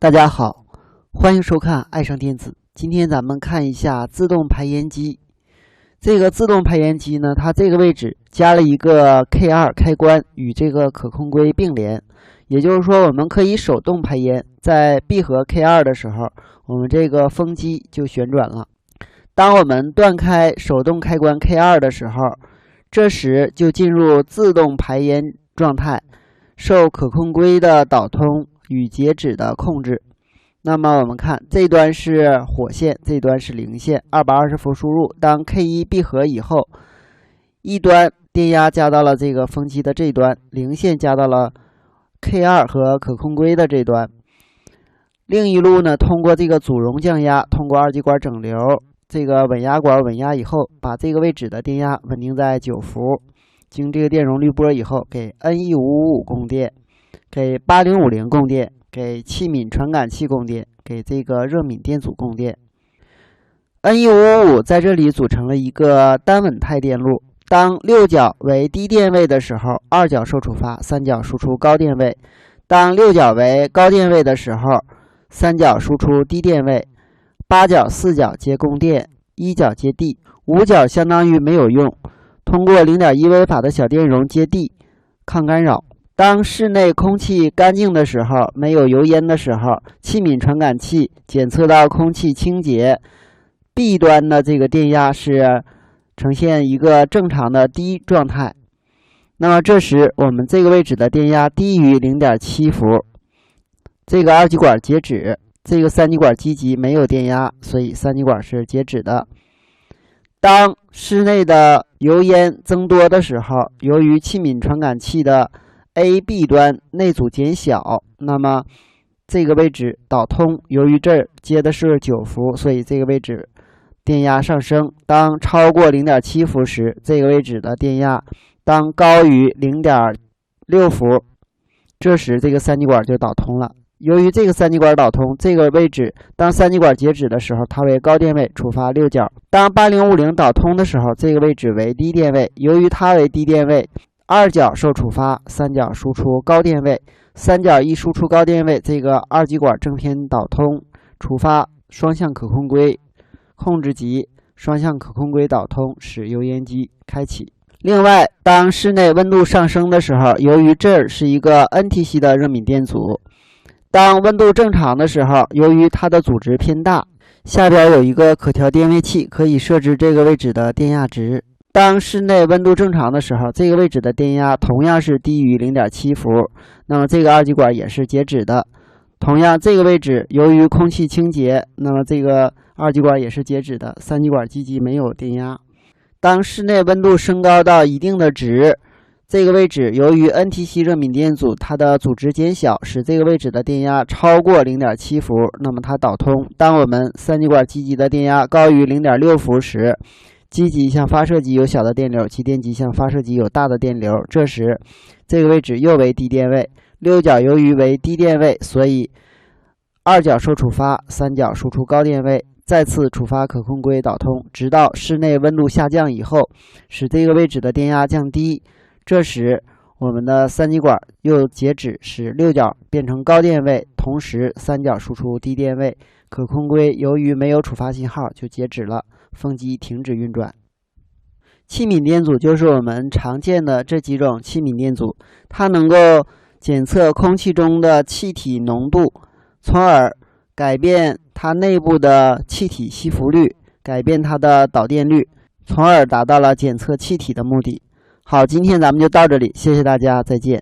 大家好，欢迎收看爱上电子。今天咱们看一下自动排烟机。这个自动排烟机呢，它这个位置加了一个 K2 开关，与这个可控硅并联。也就是说，我们可以手动排烟，在闭合 K2 的时候，我们这个风机就旋转了。当我们断开手动开关 K2 的时候，这时就进入自动排烟状态，受可控硅的导通与截止的控制。那么我们看这端是火线，这端是零线，220伏输入。当 K1 闭合以后，一端电压加到了这个风机的这端，零线加到了 K2 和可控硅的这端。另一路呢，通过这个阻容降压，通过二极管整流，这个稳压管稳压以后，把这个位置的电压稳定在9伏。经这个电容滤波以后，给 N1555 供电，给8050供电，给气敏传感器供电，给这个热敏电阻供电。N1555 在这里组成了一个单稳态电路。当6角为低电位的时候，2角受触发，3角输出高电位；当6角为高电位的时候，3角输出低电位。8角、4角皆供电，1角接地，5角相当于没有用。通过 0.1 微法的小电容接地，抗干扰。当室内空气干净的时候，没有油烟的时候，气敏传感器检测到空气清洁 ，B 端的这个电压是呈现一个正常的低状态。那么这时我们这个位置的电压低于 0.7 伏，这个二极管截止，这个三极管积极没有电压，所以三极管是截止的。当室内的油烟增多的时候，由于气敏传感器的 A、B 端内阻减小，那么这个位置导通，由于这儿接的是9伏，所以这个位置电压上升。当超过 0.7 伏时，这个位置的电压当高于 0.6 伏，这时这个三极管就导通了。由于这个三极管导通，这个位置当三极管截止的时候，它为高电位，触发6角。当8050导通的时候，这个位置为低电位，由于它为低电位，2角受触发，3角输出高电位，3角一输出高电位，这个二极管正偏导通，触发双向可控硅控制级，双向可控硅导通，使油烟机开启。另外，当室内温度上升的时候，由于这儿是一个 NTC 的热敏电阻，当温度正常的时候，由于它的阻值偏大，下边有一个可调电位器，可以设置这个位置的电压值。当室内温度正常的时候，这个位置的电压同样是低于 0.7 伏，那么这个二极管也是截止的。同样，这个位置由于空气清洁，那么这个二极管也是截止的，三极管积极没有电压。当室内温度升高到一定的值，这个位置由于 NTC 热敏电阻它的阻值减小，使这个位置的电压超过 0.7 伏，那么它导通。当我们三极管积极的电压高于 0.6 伏时，积极向发射极有小的电流，其电极向发射极有大的电流，这时这个位置又为低电位。6角由于为低电位，所以2角受触发，3角输出高电位，再次触发可控硅导通，直到室内温度下降以后，使这个位置的电压降低。这时我们的三极管又截止，使6角变成高电位，同时3角输出低电位，可控硅由于没有触发信号就截止了，风机停止运转。气敏电阻就是我们常见的这几种气敏电阻，它能够检测空气中的气体浓度，从而改变它内部的气体吸附率，改变它的导电率，从而达到了检测气体的目的。好，今天咱们就到这里，谢谢大家，再见。